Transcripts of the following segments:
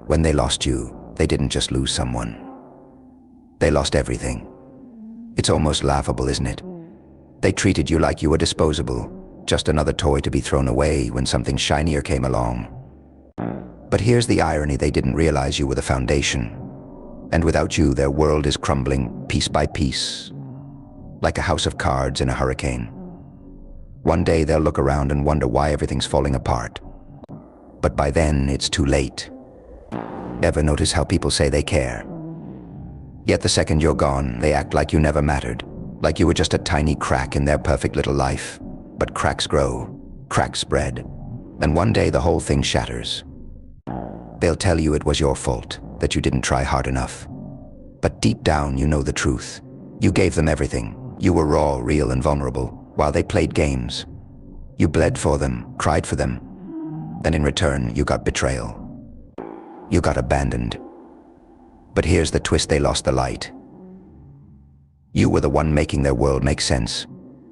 When they lost you, they didn't just lose someone. They lost everything. It's almost laughable, isn't it? They treated you like you were disposable, just another toy to be thrown away when something shinier came along. But here's the irony: they didn't realize you were the foundation. And without you, their world is crumbling piece by piece, like a house of cards in a hurricane. One day they'll look around and wonder why everything's falling apart. But by then, it's too late. Ever notice how people say they care? Yet the second you're gone, they act like you never mattered, like you were just a tiny crack in their perfect little life. But cracks grow, cracks spread, and one day the whole thing shatters. They'll tell you it was your fault, that you didn't try hard enough. But deep down, you know the truth. You gave them everything. You were raw, real, and vulnerable, while they played games. You bled for them, cried for them, and in return, you got betrayal. You got abandoned. But here's the twist: they lost the light. You were the one making their world make sense.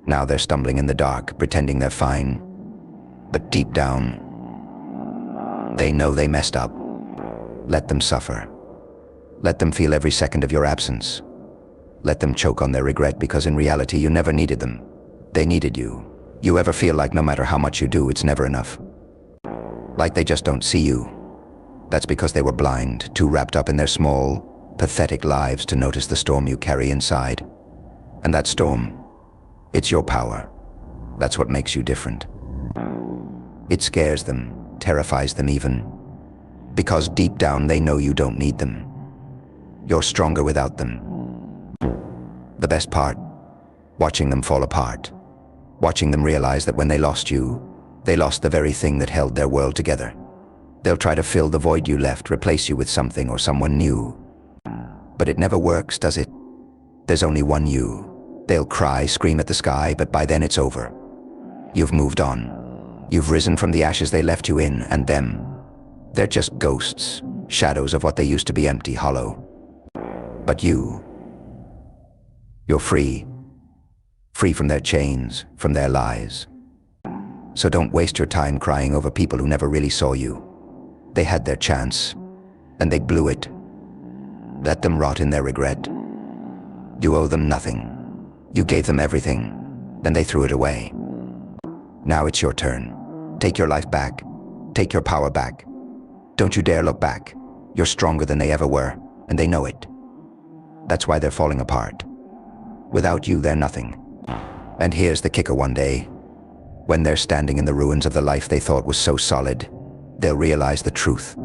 Now they're stumbling in the dark, pretending they're fine. But deep down, they know they messed up. Let them suffer. Let them feel every second of your absence. Let them choke on their regret, because in reality, you never needed them. They needed you. You ever feel like no matter how much you do, it's never enough? Like they just don't see you? That's because they were blind, too wrapped up in their small, pathetic lives to notice the storm you carry inside. And that storm, it's your power. That's what makes you different. It scares them, terrifies them even, because deep down they know you don't need them. You're stronger without them. The best part, watching them fall apart. Watching them realize that when they lost you, they lost the very thing that held their world together. They'll try to fill the void you left, replace you with something or someone new. But it never works, does it? There's only one you. They'll cry, scream at the sky, but by then it's over. You've moved on. You've risen from the ashes they left you in, and them. They're just ghosts, shadows of what they used to be, empty, hollow. But you're free. Free from their chains, from their lies. So don't waste your time crying over people who never really saw you. They had their chance, and they blew it. Let them rot in their regret. You owe them nothing. You gave them everything, then they threw it away. Now it's your turn. Take your life back. Take your power back. Don't you dare look back. You're stronger than they ever were, and they know it. That's why they're falling apart. Without you, they're nothing. And here's the kicker: one day, when they're standing in the ruins of the life they thought was so solid, they'll realize the truth.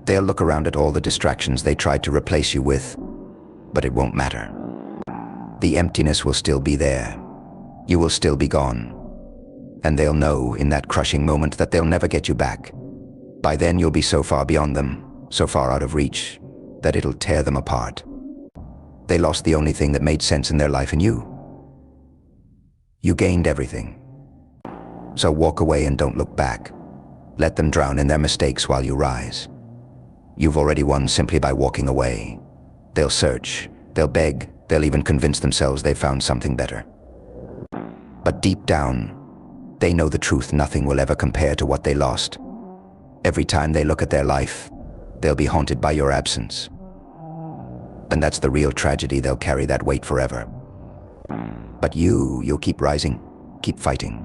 They'll look around at all the distractions they tried to replace you with, but it won't matter. The emptiness will still be there. You will still be gone. And they'll know in that crushing moment that they'll never get you back. By then you'll be so far beyond them, so far out of reach, that it'll tear them apart. They lost the only thing that made sense in their life, in you. You gained everything. So walk away and don't look back. Let them drown in their mistakes while you rise. You've already won simply by walking away. They'll search, they'll beg, they'll even convince themselves they've found something better. But deep down, they know the truth: nothing will ever compare to what they lost. Every time they look at their life, they'll be haunted by your absence. And that's the real tragedy. They'll carry that weight forever. But you'll keep rising, keep fighting.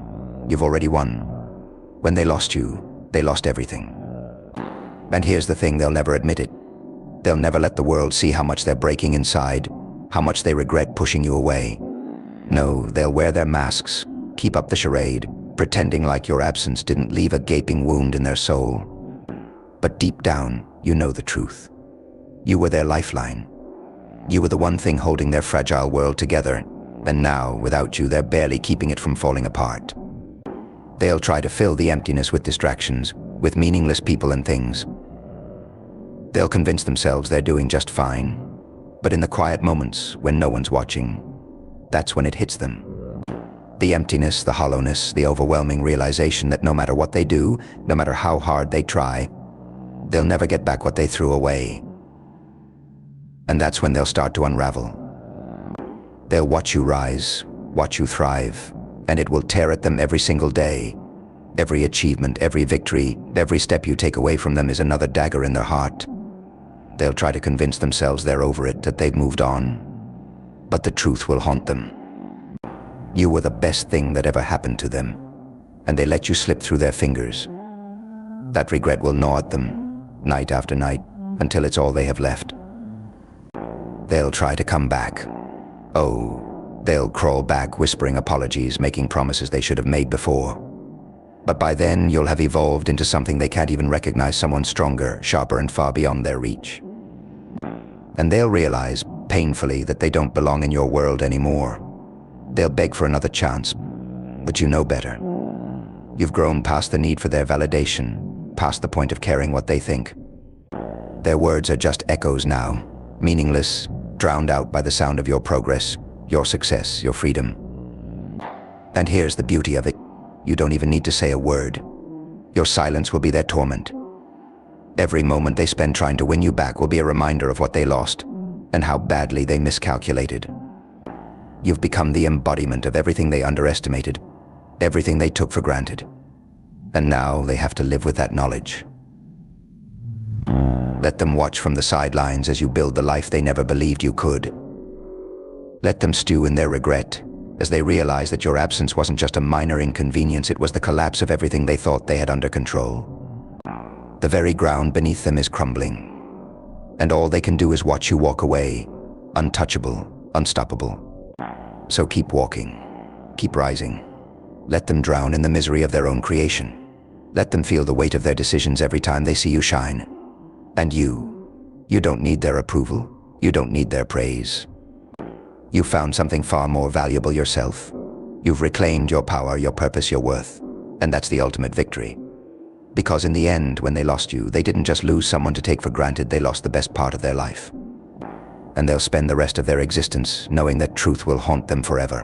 You've already won. When they lost you, they lost everything. And here's the thing: they'll never admit it. They'll never let the world see how much they're breaking inside, how much they regret pushing you away. No, they'll wear their masks, keep up the charade, pretending like your absence didn't leave a gaping wound in their soul. But deep down, you know the truth. You were their lifeline. You were the one thing holding their fragile world together, and now, without you, they're barely keeping it from falling apart. They'll try to fill the emptiness with distractions, with meaningless people and things. They'll convince themselves they're doing just fine, but in the quiet moments, when no one's watching, that's when it hits them. The emptiness, the hollowness, the overwhelming realization that no matter what they do, no matter how hard they try, they'll never get back what they threw away. And that's when they'll start to unravel. They'll watch you rise, watch you thrive, and it will tear at them every single day. Every achievement, every victory, every step you take away from them is another dagger in their heart. They'll try to convince themselves they're over it, that they've moved on. But the truth will haunt them. You were the best thing that ever happened to them, and they let you slip through their fingers. That regret will gnaw at them, night after night, until it's all they have left. They'll try to come back. Oh, they'll crawl back whispering apologies, making promises they should have made before. But by then, you'll have evolved into something they can't even recognize, someone stronger, sharper, and far beyond their reach. And they'll realize, painfully, that they don't belong in your world anymore. They'll beg for another chance, but you know better. You've grown past the need for their validation, past the point of caring what they think. Their words are just echoes now, meaningless, drowned out by the sound of your progress, your success, your freedom. And here's the beauty of it. You don't even need to say a word. Your silence will be their torment. Every moment they spend trying to win you back will be a reminder of what they lost and how badly they miscalculated. You've become the embodiment of everything they underestimated, everything they took for granted. And now they have to live with that knowledge. Let them watch from the sidelines as you build the life they never believed you could. Let them stew in their regret as they realize that your absence wasn't just a minor inconvenience, it was the collapse of everything they thought they had under control. The very ground beneath them is crumbling, and all they can do is watch you walk away, untouchable, unstoppable. So keep walking, keep rising. Let them drown in the misery of their own creation. Let them feel the weight of their decisions every time they see you shine. And you don't need their approval, you don't need their praise. You found something far more valuable yourself. You've reclaimed your power, your purpose, your worth. And that's the ultimate victory. Because in the end, when they lost you, they didn't just lose someone to take for granted, they lost the best part of their life. And they'll spend the rest of their existence knowing that truth will haunt them forever.